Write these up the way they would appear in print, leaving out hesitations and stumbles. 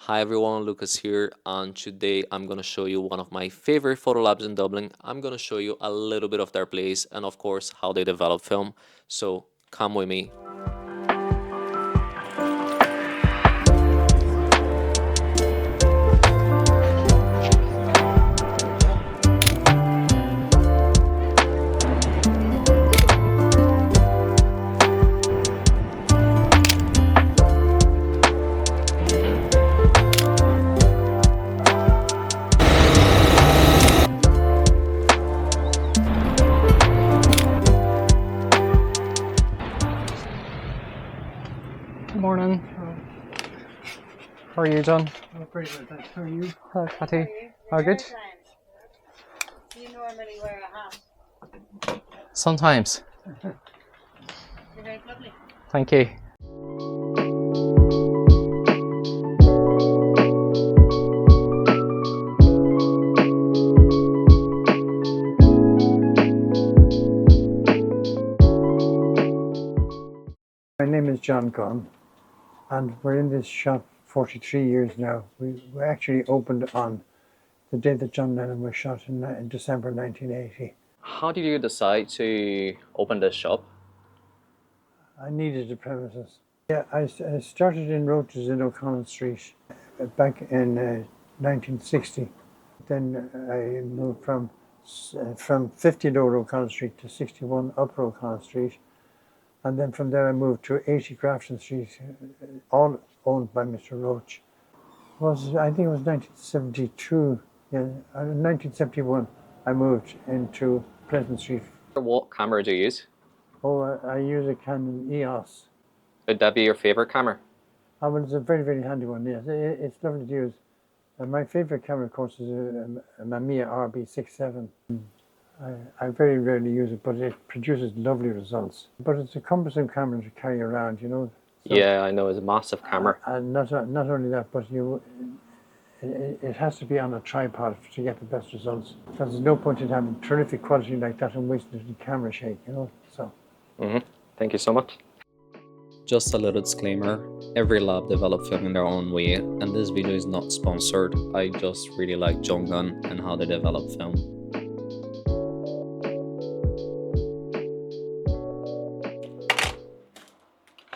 Hi everyone, Lucas here, and today I'm gonna show you one of my favorite photo labs in Dublin. I'm gonna show you a little bit of their place and of course how they develop film. So come with me. Good morning. How are you, John? Oh, pretty good, thanks. How are you? Hi, Patty. All good? Do you normally wear a hat? Sometimes. You're very lovely. Thank you. My name is John Gunn, and we're in this shop 43 years now. We actually opened on the day that John Lennon was shot in December 1980. How did you decide to open this shop? I needed the premises. Yeah, I started in Roaches in O'Connell Street back in 1960. Then I moved from 50 Lower O'Connell Street to 61 Upper O'Connell Street. And then from there I moved to 80 Grafton Street, all owned by Mr. Roach. I think it was 1972, yeah, 1971 I moved into Pleasant Street. What camera do you use? Oh, I use a Canon EOS. Would that be your favorite camera? Oh, well, it's a very, very handy one, yes. It's lovely to use. My favorite camera, of course, is a Mamiya RB67. I very rarely use it, but it produces lovely results. But it's a cumbersome camera to carry around, you know. So, Yeah, I know, it's a massive camera. and not only that, but it has to be on a tripod to get the best results. Because there's no point in having terrific quality like that and wasting the camera shake, you know. So. Thank you so much. Just a little disclaimer, every lab develops film in their own way, and this video is not sponsored. I just really like John Gunn and how they develop film.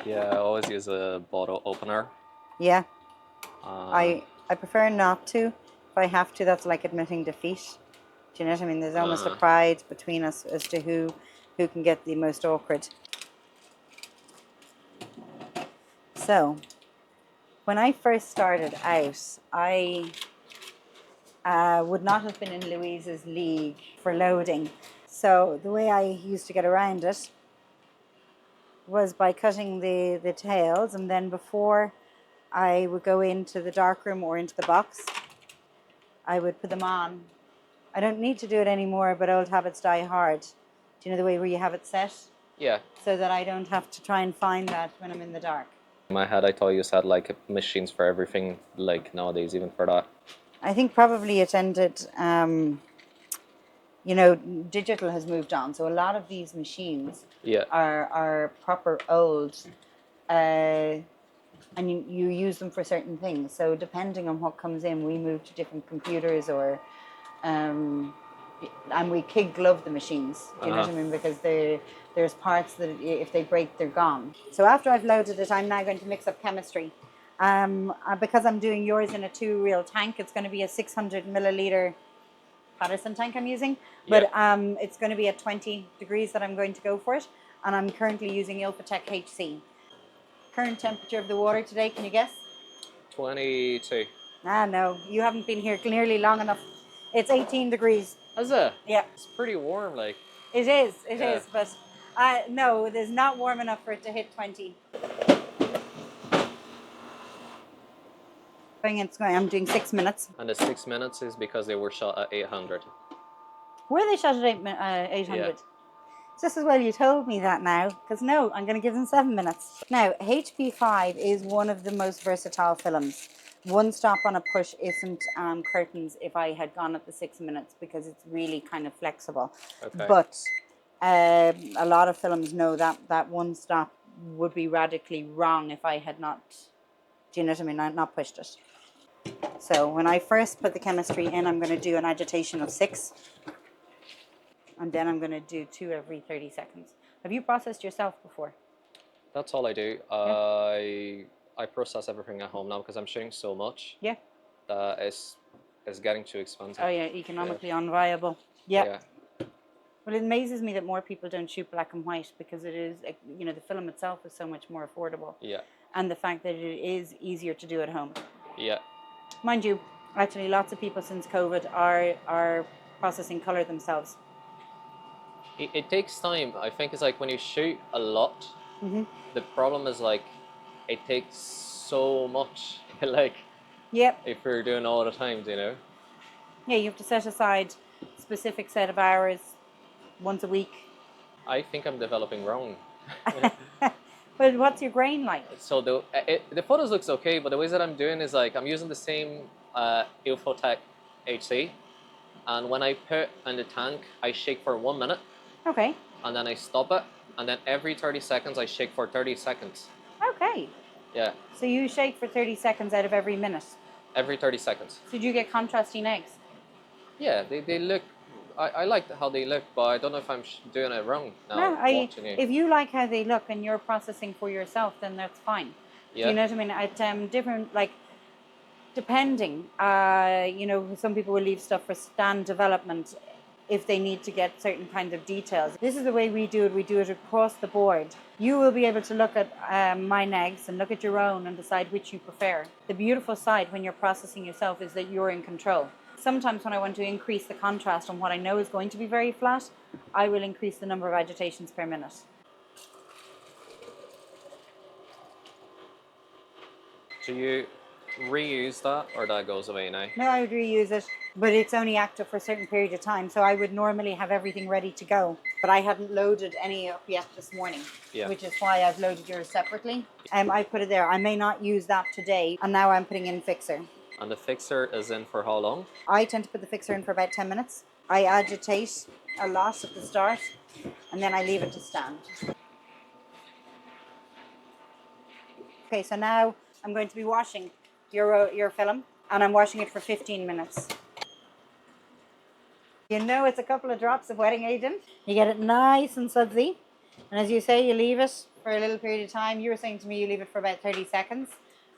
Yeah, I always use a bottle opener. Yeah. I prefer not to. If I have to, that's like admitting defeat. Do you know what I mean? There's almost a pride between us as to who can get the most awkward. So, when I first started out, I would not have been in Louise's league for loading. So the way I used to get around it was by cutting the tails, and then before I would go into the darkroom or into the box, I would put them on. I don't need to do it anymore, but old habits die hard. Do you know the way where you have it set? Yeah. So that I don't have to try and find that when I'm in the dark. In my head, I thought you had like machines for everything, like nowadays, even for that. I think probably it ended, you know, digital has moved on. So a lot of these machines are proper old, and you use them for certain things. So depending on what comes in, we move to different computers or, and we kid glove the machines. Do you know what I mean? Because there's parts that if they break, they're gone. So after I've loaded it, I'm now going to mix up chemistry. Because I'm doing yours in a 2-reel tank, it's going to be a 600 milliliter Patterson tank I'm using. But it's going to be at 20 degrees that I'm going to go for it. And I'm currently using Ilfotech HC. Current temperature of the water today, can you guess? 22. Ah, no, you haven't been here nearly long enough. It's 18 degrees. Is it? Yeah. It's pretty warm, like. It is, but no, it is not warm enough for it to hit 20. I'm doing 6 minutes. And the 6 minutes is because they were shot at 800. Were they shot at 800? Yeah. Just as well you told me that now, because no, I'm going to give them 7 minutes. Now, HP5 is one of the most versatile films. One stop on a push isn't curtains if I had gone at the 6 minutes, because it's really kind of flexible. Okay. But a lot of films know that one stop would be radically wrong if I had not, do you know what I mean, not pushed it. So when I first put the chemistry in, I'm going to do an agitation of 6. And then I'm going to do 2 every 30 seconds. Have you processed yourself before? That's all I do. Yeah. I process everything at home now because I'm shooting so much Yeah. that it's getting too expensive. Oh yeah, economically unviable. Yeah. Yeah. Well, it amazes me that more people don't shoot black and white because it is, you know, the film itself is so much more affordable. Yeah. And the fact that it is easier to do at home. Yeah. Mind you, actually, lots of people since COVID are processing color themselves. It takes time. I think it's like when you shoot a lot, Mm-hmm. the problem is like it takes so much. Like Yep. if you're doing all the times, you know. Yeah, you have to set aside a specific set of hours once a week. I think I'm developing wrong. But what's your grain like? So the photos looks okay, but the ways that I'm doing is like I'm using the same Ilfotech HC, and when I put in the tank, I shake for 1 minute, Okay. and then I stop it, and then every 30 seconds I shake for 30 seconds. Okay. Yeah, So you shake for 30 seconds out of every minute. every 30 seconds. So do you get contrasting eggs? Yeah, they look. I like how they look, but I don't know if I'm doing it wrong now. No, Watching you. if you like how they look and you're processing for yourself, then that's fine. Yeah. Do you know what I mean? At different, like, depending, you know, some people will leave stuff for stand development if they need to get certain kinds of details. This is the way we do it. We do it across the board. You will be able to look at my negs and look at your own and decide which you prefer. The beautiful side when you're processing yourself is that you're in control. Sometimes when I want to increase the contrast on what I know is going to be very flat, I will increase the number of agitations per minute. Do you reuse that, or that goes away now? No, I would reuse it, but it's only active for a certain period of time, so I would normally have everything ready to go. But I hadn't loaded any up yet this morning, which is why I've loaded yours separately. I put it there. I may not use that today, and now I'm putting in fixer. And the fixer is in for how long? I tend to put the fixer in for about 10 minutes. I agitate a lot at the start, and then I leave it to stand. Okay, so now I'm going to be washing your film, and I'm washing it for 15 minutes. You know it's a couple of drops of wetting agent. You get it nice and sudsy, and as you say, you leave it for a little period of time. You were saying to me you leave it for about 30 seconds.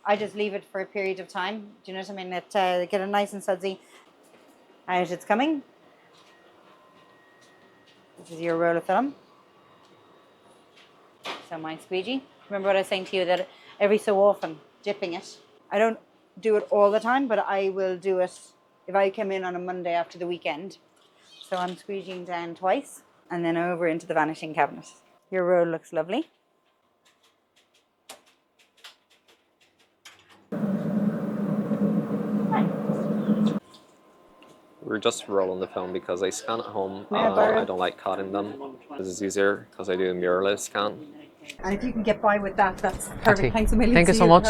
I just leave it for a period of time. Do you know what I mean? Get it nice and sudsy. Out it's coming. This is your roll of film. So my squeegee. Remember what I was saying to you, that every so often, dipping it. I don't do it all the time, but I will do it if I come in on a Monday after the weekend. So I'm squeegeeing down twice and then over into the vanishing cabinet. Your roll looks lovely. We're just rolling the film because I scan at home. Yeah, I don't like cutting them. This is easier because I do a mirrorless scan. And if you can get by with that, that's perfect. Okay. Thanks a million. Thank you so much.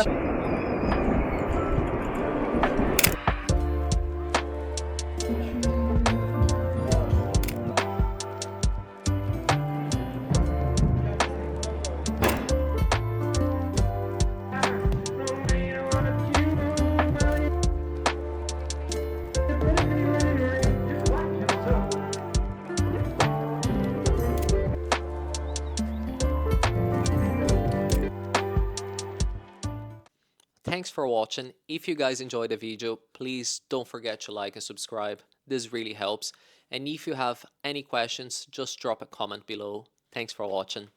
Thanks for watching. If you guys enjoyed the video, please don't forget to like and subscribe. This really helps. And if you have any questions, just drop a comment below. Thanks for watching.